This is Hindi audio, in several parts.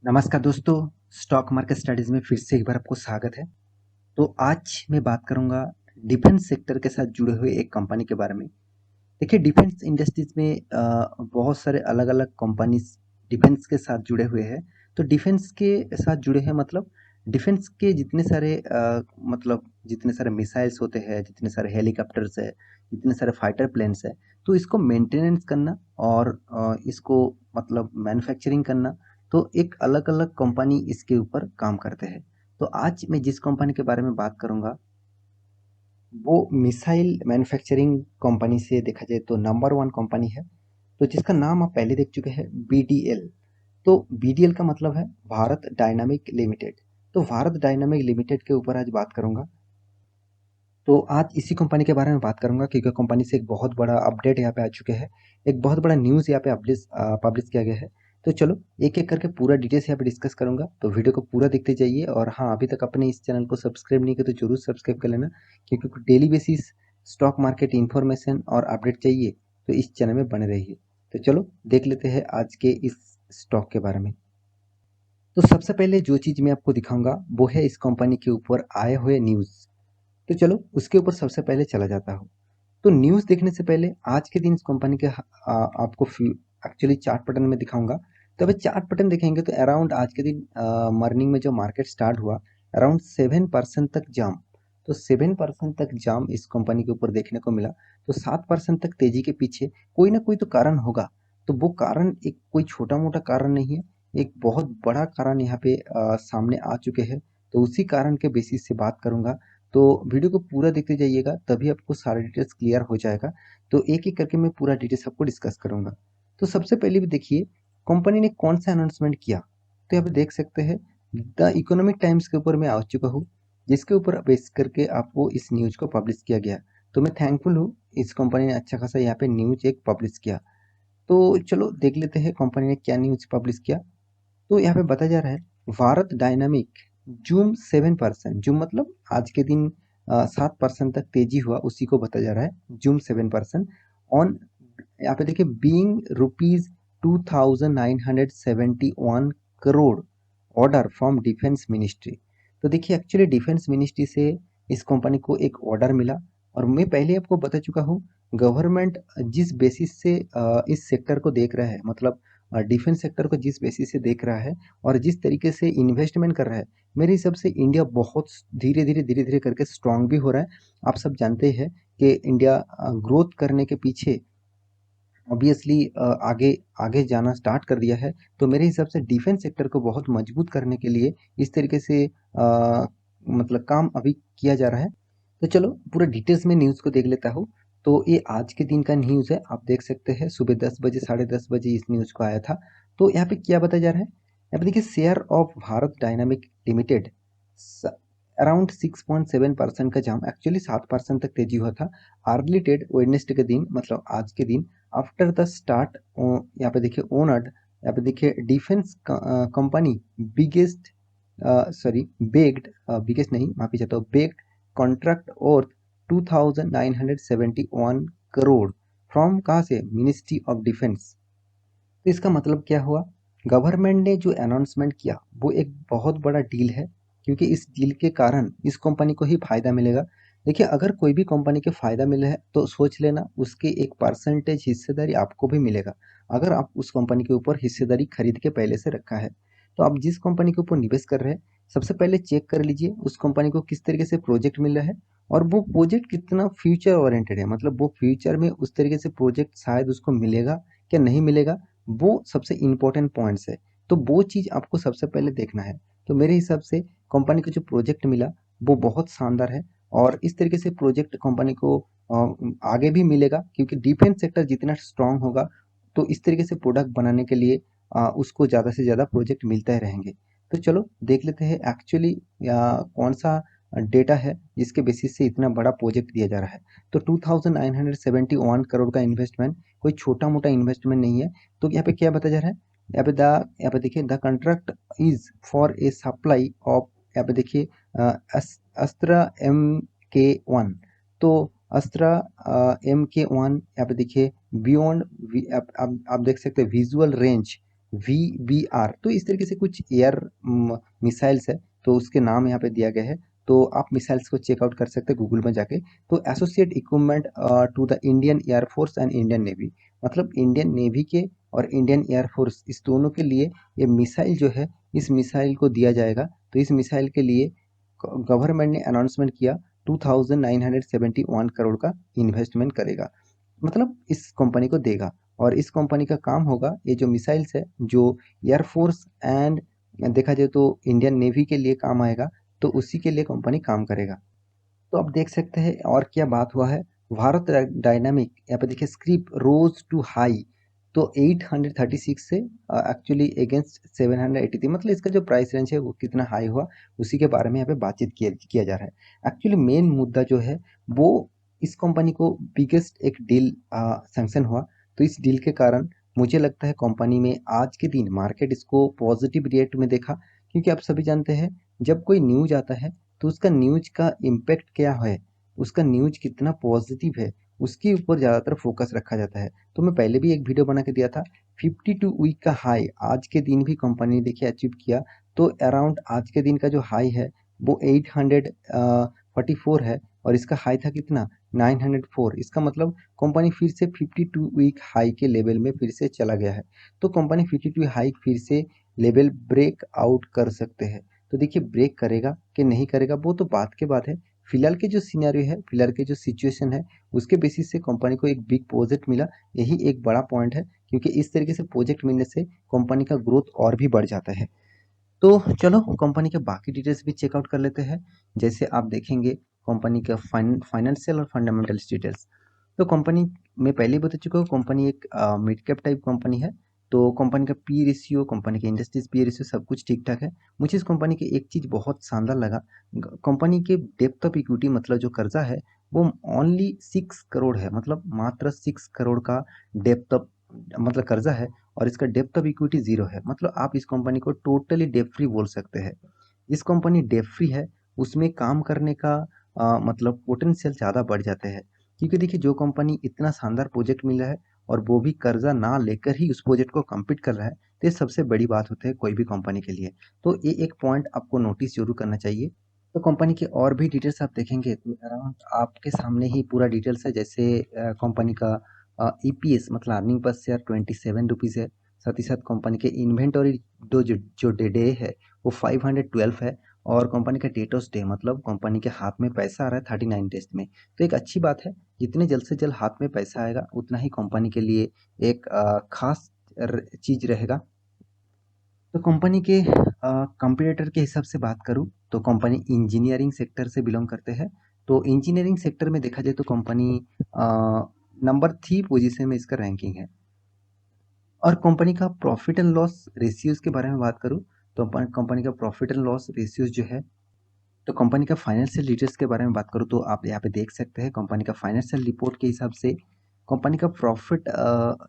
नमस्कार दोस्तों, स्टॉक मार्केट स्टडीज़ में फिर से एक बार आपको स्वागत है। तो आज मैं बात करूँगा डिफेंस सेक्टर के साथ जुड़े हुए एक कंपनी के बारे में। देखिए डिफेंस इंडस्ट्रीज़ में बहुत सारे अलग-अलग कंपनीज़ डिफेंस के साथ जुड़े हुए हैं। तो डिफेंस के साथ जुड़े हैं मतलब डिफेंस के जितने सारे मतलब जितने सारे मिसाइल्स होते हैं, जितने सारे हेलीकॉप्टर्स हैं, जितने सारे फाइटर प्लेन्स हैं, तो इसको मेंटेनेंस करना और इसको मतलब मैन्युफैक्चरिंग करना, तो एक अलग-अलग कंपनी इसके ऊपर काम करते हैं। तो आज मैं जिस कंपनी के बारे में बात करूँगा, वो मिसाइल मैन्युफैक्चरिंग कंपनी से देखा जाए तो नंबर 1 कंपनी है, तो जिसका नाम आप पहले देख चुके हैं बीडीएल। तो बीडीएल का मतलब है भारत डायनामिक लिमिटेड। तो भारत डायनामिक लिमिटेड के ऊपर आज बात करूँगा। तो आज इसी कंपनी के बारे में बात करूँगा क्योंकि कंपनी से एक बहुत बड़ा अपडेट यहाँ पे आ चुके हैं। एक बहुत बड़ा न्यूज़ यहाँ पे पब्लिश किया गया है। तो चलो एक-एक करके पूरा डिटेल्स यहाँ पे डिस्कस करूँगा, तो वीडियो को पूरा देखते जाइए और हाँ, अभी तक आपने इस चैनल को सब्सक्राइब नहीं किया तो ज़रूर सब्सक्राइब कर लेना क्योंकि daily basis stock market information और अपडेट चाहिए, तो इस चैनल में बने रहिए। तो चलो देख लेते हैं आज के इस स्टॉक के बारे में। तो सबसे पहले जो चीज़ मैं आपको दिखाऊँगा, वो है इस कंपनी के ऊपर आए हुए न्यूज़। तो चलो उसके ऊपर सबसे पहले चला जाता हूँ। तो न्यूज़ देखने से पहले आज के दिन इस कंपनी के आपको एक्चुअली चार्ट पैटर्न में दिखाऊंगा। तो अभी चार्ट पैटर्न देखेंगे तो अराउंड आज के दिन मॉर्निंग में जो मार्केट स्टार्ट हुआ, अराउंड 7% तक जाम। तो 7% तक जाम इस कंपनी के ऊपर देखने को मिला। तो 7% तक तेजी के पीछे कोई ना कोई तो कारण होगा। तो वो कारण एक कोई छोटा मोटा कारण नहीं है, एक बहुत बड़ा कारण यहाँ पे सामने आ चुके हैं। तो उसी कारण के बेसिस से बात करूंगा। तो वीडियो को पूरा देखते जाइएगा, तभी आपको सारे डिटेल्स क्लियर हो जाएगा। तो एक एक करके मैं पूरा डिटेल्स आपको डिस्कस करूंगा। तो सबसे पहले भी देखिए कंपनी ने कौन सा अनाउंसमेंट किया। तो यहाँ पे देख सकते हैं द इकोनॉमिक टाइम्स के ऊपर मैं आ चुका हूँ, जिसके ऊपर बेस करके आपको इस न्यूज को पब्लिश किया गया। तो मैं थैंकफुल हूँ, इस कंपनी ने अच्छा खासा यहाँ पे न्यूज एक पब्लिश किया। तो चलो देख लेते हैं कंपनी ने क्या न्यूज पब्लिश किया। तो यहाँ पे बताया जा रहा है भारत डायनामिक जूम 7%। जूम मतलब आज के दिन 7% तक तेजी हुआ, उसी को बताया जा रहा है जूम 7%। ऑन यहाँ पे देखिए being rupees 2971 crore order from defence ministry. तो देखिए एक्चुअली डिफेंस मिनिस्ट्री से इस कंपनी को एक ऑर्डर मिला। और मैं पहले आपको बता चुका हूँ गवर्नमेंट जिस बेसिस से इस सेक्टर को देख रहा है, मतलब डिफेंस सेक्टर को जिस बेसिस से देख रहा है और जिस तरीके से इन्वेस्टमेंट कर रहा है, मेरे हिसाब से इंडिया बहुत धीरे धीरे करके स्ट्रांग भी हो रहा है। आप सब जानते हैं कि इंडिया ग्रोथ करने के पीछे ऑब्वियसली आगे आगे जाना स्टार्ट कर दिया है। तो मेरे हिसाब से डिफेंस सेक्टर को बहुत मजबूत करने के लिए इस तरीके से मतलब काम अभी किया जा रहा है। तो चलो पूरा डिटेल्स में न्यूज़ को देख लेता हूँ। तो ये आज के दिन का न्यूज़ है, आप देख सकते हैं सुबह 10 बजे 10:30 बजे इस न्यूज़ को आया था। तो यहाँ पे क्या बताया जा रहा है, यहाँ पे देखिए share of Bharat dynamic limited around 6.7% का जाम, एक्चुअली 7% तक तेजी हुआ था। अर्ली ट्रेड वेडनेसडे के दिन मतलब आज के दिन आफ्टर द स्टार्ट, यहाँ पे देखिए ओनर्ड, यहाँ पे देखिए defence company biggest sorry bagged, biggest नहीं माफी चाहता हूँ, बेग्ड कॉन्ट्रैक्ट और 2971 करोड़ फ्रॉम कहाँ से, मिनिस्ट्री ऑफ डिफेंस। तो इसका मतलब क्या हुआ, गवर्नमेंट ने जो अनाउंसमेंट किया वो एक बहुत बड़ा डील है, क्योंकि इस डील के कारण इस कंपनी को ही फायदा मिलेगा। देखिए अगर कोई भी कंपनी के फायदा मिले है तो सोच लेना उसके एक परसेंटेज हिस्सेदारी आपको भी मिलेगा, अगर आप उस कंपनी के ऊपर हिस्सेदारी खरीद के पहले से रखा है। तो आप जिस कंपनी के ऊपर निवेश कर रहे हैं, सबसे पहले चेक कर लीजिए उस कंपनी को किस तरीके से प्रोजेक्ट मिल रहा है और वो प्रोजेक्ट कितना फ्यूचर ओरिएंटेड है, मतलब वो फ्यूचर में उस तरीके से प्रोजेक्ट शायद उसको मिलेगा क्या नहीं मिलेगा, वो सबसे इम्पोर्टेंट पॉइंट्स है। तो वो चीज़ आपको सबसे पहले देखना है। तो मेरे हिसाब से कंपनी को जो प्रोजेक्ट मिला वो बहुत शानदार है और इस तरीके से प्रोजेक्ट कंपनी को आगे भी मिलेगा, क्योंकि डिफेंस सेक्टर जितना स्ट्रांग होगा तो इस तरीके से प्रोडक्ट बनाने के लिए उसको ज़्यादा से ज़्यादा प्रोजेक्ट मिलते रहेंगे। तो चलो देख लेते हैं एक्चुअली कौन सा डेटा है जिसके बेसिस से इतना बड़ा प्रोजेक्ट दिया जा रहा है। तो 2971 करोड़ का इन्वेस्टमेंट कोई छोटा मोटा इन्वेस्टमेंट नहीं है। तो यहाँ पे क्या बताया जा रहा है, यहाँ पे देखिए the contract is for a supply of, यहाँ पे देखिए अस्त्रा MK1। तो अस्त्रा MK1 यहाँ पे देखिए बियॉन्ड, आप देख सकते हैं विजुअल रेंज VBR। तो इस तरीके से कुछ एयर मिसाइल्स है, तो उसके नाम यहाँ पे दिया गया है। तो आप मिसाइल्स को चेकआउट कर सकते हैं गूगल में जाके। तो associate equipment to the Indian Air Force and Indian Navy, मतलब इंडियन नेवी के और इंडियन एयरफोर्स इस दोनों के लिए ये मिसाइल जो है, इस मिसाइल को दिया जाएगा। तो इस मिसाइल के लिए गवर्नमेंट ने अनाउंसमेंट किया 2971 करोड़ का इन्वेस्टमेंट करेगा, मतलब इस कंपनी को देगा। और इस कंपनी का काम होगा, ये जो मिसाइल्स है जो एयरफोर्स एंड देखा जाए तो इंडियन नेवी के लिए काम आएगा, तो उसी के लिए कंपनी काम करेगा। तो आप देख सकते हैं और क्या बात हुआ है। भारत डायनामिक यहाँ पे देखिए स्क्रिप रोज टू हाई, तो 836 से एक्चुअली अगेंस्ट 783, मतलब इसका जो प्राइस रेंज है वो कितना हाई हुआ, उसी के बारे में यहाँ पे बातचीत किया जा रहा है। एक्चुअली मेन मुद्दा जो है वो, इस कंपनी को बिगेस्ट एक डील सैंक्शन हुआ। तो इस डील के कारण मुझे लगता है कंपनी में आज के दिन मार्केट इसको पॉजिटिव रेट में देखा, क्योंकि आप सभी जानते हैं जब कोई न्यूज आता है तो उसका न्यूज का इम्पैक्ट क्या है, उसका न्यूज कितना पॉजिटिव है, उसके ऊपर ज़्यादातर फोकस रखा जाता है। तो मैं पहले भी एक वीडियो बना के दिया था, 52 वीक का हाई आज के दिन भी कंपनी ने देखिए अचीव किया। तो अराउंड आज के दिन का जो हाई है वो 844 है, और इसका हाई था कितना, 904। इसका मतलब कंपनी फिर से 52 वीक हाई के लेवल में फिर से चला गया है। तो कंपनी 52 हाई फिर से लेवल ब्रेक आउट कर सकते हैं। तो देखिए ब्रेक करेगा कि नहीं करेगा वो तो बात के बात है। फिलहाल के जो सिनेरियो है, फिलहाल के जो सिचुएशन है, उसके बेसिस से कंपनी को एक बिग प्रोजेक्ट मिला, यही एक बड़ा पॉइंट है, क्योंकि इस तरीके से प्रोजेक्ट मिलने से कंपनी का ग्रोथ और भी बढ़ जाता है। तो चलो कंपनी के बाकी डिटेल्स भी चेकआउट कर लेते हैं। जैसे आप देखेंगे कंपनी का फाइनेंशियल और फंडामेंटल डिटेल्स। तो कंपनी में पहले ही बता चुका हूँ, कंपनी एक मिड कैप टाइप कंपनी है। तो कंपनी का पी रेशियो, कंपनी के इंडस्ट्रीज पी रेशियो सब कुछ ठीक ठाक है। मुझे इस कंपनी की एक चीज़ बहुत शानदार लगा, कंपनी के डेप्थ ऑफ इक्विटी, मतलब जो कर्जा है वो ओनली 6 करोड़ है, मतलब मात्र 6 करोड़ का डेप्थ ऑफ, मतलब कर्जा है। और इसका डेप्थ ऑफ इक्विटी जीरो है, मतलब आप इस कंपनी को टोटली डेप फ्री बोल सकते हैं। जिस कंपनी डेप फ्री है उसमें काम करने का मतलब पोटेंशियल ज़्यादा बढ़ जाते हैं। क्योंकि देखिए जो कंपनी इतना शानदार प्रोजेक्ट मिला है और वो भी कर्जा ना लेकर ही उस प्रोजेक्ट को कंप्लीट कर रहा है, तो ये सबसे बड़ी बात होती है कोई भी कंपनी के लिए। तो ये एक पॉइंट आपको नोटिस जरूर करना चाहिए। तो कंपनी के और भी डिटेल्स आप देखेंगे तो अराउंड आपके सामने ही पूरा डिटेल्स है। जैसे कंपनी का ईपीएस मतलब अर्निंग पर शेयर 27 रुपीज़ है। साथ ही साथ कंपनी के इन्वेंटरी जो डे है वो 512 है। और कंपनी का डेटोस डे मतलब कंपनी के हाथ में पैसा आ रहा है 39 डेज में। तो एक अच्छी बात है, जितने जल्द से जल्द हाथ में पैसा आएगा उतना ही कंपनी के लिए एक खास चीज रहेगा। तो कंपनी के कंपटीटर के हिसाब से बात करूं तो कंपनी इंजीनियरिंग सेक्टर से बिलोंग करते हैं। तो इंजीनियरिंग सेक्टर में देखा जाए तो कंपनी नंबर 3 पोजीशन में इसका रैंकिंग है। और कंपनी का प्रॉफिट एंड लॉस रेशियोज के बारे में बात करूं तो कंपनी का प्रॉफिट एंड लॉस रेशियोज जो है, तो कंपनी का फाइनेंशियल डिटेल्स के बारे में बात करूँ तो आप यहाँ पे देख सकते हैं कंपनी का फाइनेंशियल रिपोर्ट के हिसाब से कंपनी का प्रॉफिट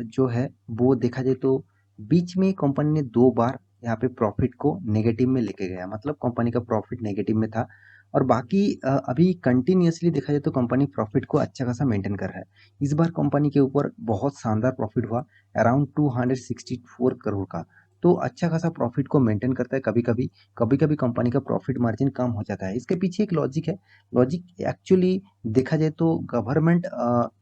जो है वो देखा जाए तो बीच में कंपनी ने 2 बार यहाँ पे प्रॉफिट को नेगेटिव में लेके गया, मतलब कंपनी का प्रॉफिट नेगेटिव में था। और बाकी अभी कंटिन्यूसली देखा जाए तो कंपनी प्रॉफिट को अच्छा खासा मेंटेन कर रहा है। इस बार कंपनी के ऊपर बहुत शानदार प्रॉफिट हुआ, अराउंड 264 करोड़ का। तो अच्छा खासा प्रॉफिट को मेंटेन करता है। कभी कभी कंपनी का प्रॉफिट मार्जिन कम हो जाता है, इसके पीछे एक लॉजिक है। लॉजिक एक्चुअली देखा जाए तो गवर्नमेंट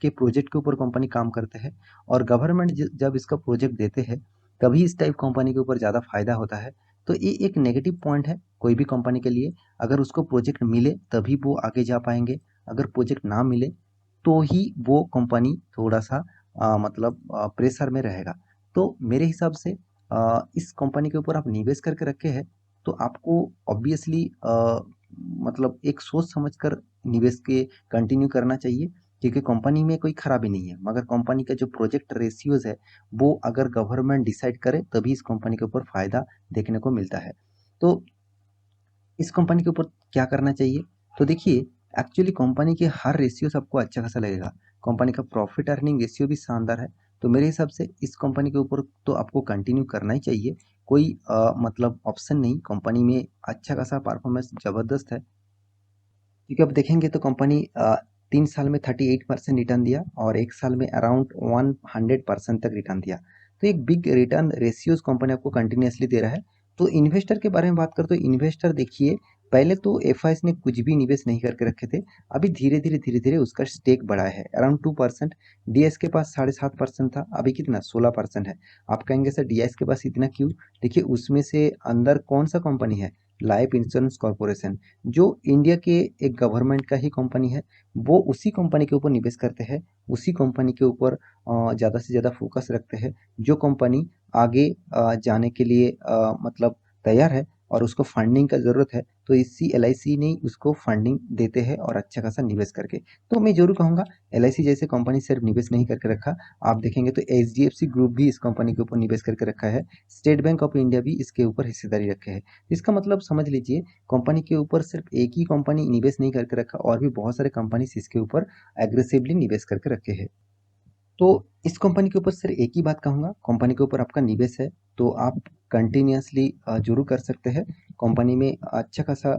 के प्रोजेक्ट के ऊपर कंपनी काम करते हैं, और गवर्नमेंट जब इसका प्रोजेक्ट देते हैं तभी इस टाइप कंपनी के ऊपर ज़्यादा फायदा होता है। तो ये एक नेगेटिव पॉइंट है कोई भी कंपनी के लिए। अगर उसको प्रोजेक्ट मिले तभी वो आगे जा पाएंगे, अगर प्रोजेक्ट ना मिले तो ही वो कंपनी थोड़ा सा मतलब प्रेशर में रहेगा। तो मेरे हिसाब से इस कंपनी के ऊपर आप निवेश करके रखे हैं तो आपको ऑब्वियसली मतलब एक सोच समझकर निवेश के कंटिन्यू करना चाहिए, क्योंकि कंपनी में कोई खराबी नहीं है, मगर कंपनी का जो प्रोजेक्ट रेशियोज है वो अगर गवर्नमेंट डिसाइड करे तभी इस कंपनी के ऊपर फायदा देखने को मिलता है। तो इस कंपनी के ऊपर क्या करना चाहिए, तो देखिए एक्चुअली कंपनी के हर रेशियो सबको अच्छा खासा लगेगा। कंपनी का प्रॉफिट अर्निंग रेशियो भी शानदार है। तो मेरे हिसाब से इस कंपनी के ऊपर तो आपको कंटिन्यू करना ही चाहिए, कोई मतलब ऑप्शन नहीं। कंपनी में अच्छा खासा परफॉर्मेंस जबरदस्त है, क्योंकि अब देखेंगे तो कंपनी 3 साल में 38% रिटर्न दिया और 1 साल में अराउंड 100% तक रिटर्न दिया। तो एक बिग रिटर्न रेशियोज कंपनी आपको कंटिन्यूसली दे रहा है। तो इन्वेस्टर के बारे में बात करें तो इन्वेस्टर देखिए, पहले तो एफआईएस ने कुछ भी निवेश नहीं करके रखे थे, अभी धीरे धीरे उसका स्टेक बढ़ा है अराउंड 2%। डीएस के पास 7.5% था, अभी कितना 16% है। आप कहेंगे सर डीएस के पास इतना क्यों? देखिए उसमें से अंदर कौन सा कंपनी है, लाइफ इंश्योरेंस कॉर्पोरेशन, जो इंडिया के एक गवर्नमेंट का ही कंपनी है। वो उसी कंपनी के ऊपर निवेश करते हैं, उसी कंपनी के ऊपर ज़्यादा से ज़्यादा फोकस रखते हैं। जो कंपनी आगे जाने के लिए मतलब तैयार है और उसको फंडिंग का ज़रूरत है, तो इसी एलआईसी ने उसको फंडिंग देते हैं और अच्छा खासा निवेश करके। तो मैं ज़रूर कहूँगा एलआईसी जैसे कंपनी सिर्फ निवेश नहीं करके रखा, आप देखेंगे तो एचडीएफसी ग्रुप भी इस कंपनी के ऊपर निवेश करके रखा है, स्टेट बैंक ऑफ इंडिया भी इसके ऊपर हिस्सेदारी रखे है। इसका मतलब समझ लीजिए कंपनी के ऊपर सिर्फ एक ही कंपनी निवेश नहीं करके रखा, और भी बहुत सारे कंपनी इसके ऊपर एग्रेसिवली निवेश करके रखे हैं। तो इस कंपनी के ऊपर सिर्फ एक ही बात कहूँगा, कंपनी के ऊपर आपका निवेश है तो आप कंटिन्यूअसली ज़रूर कर सकते हैं। कंपनी में अच्छा खासा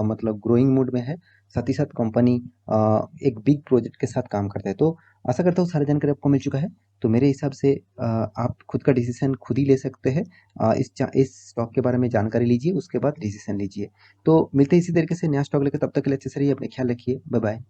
मतलब ग्रोइंग मोड में है, साथ ही साथ कंपनी एक बिग प्रोजेक्ट के साथ काम करता है। तो आशा करता हूँ सारी जानकारी आपको मिल चुका है। तो मेरे हिसाब से आप खुद का डिसीजन खुद ही ले सकते हैं। इस स्टॉक के बारे में जानकारी लीजिए, उसके बाद डिसीजन लीजिए। तो मिलते हैं इसी तरीके से नया स्टॉक लेकर, तब तक के लिए अच्छे से रहिए, अपने ख्याल रखिए, बाय बाय।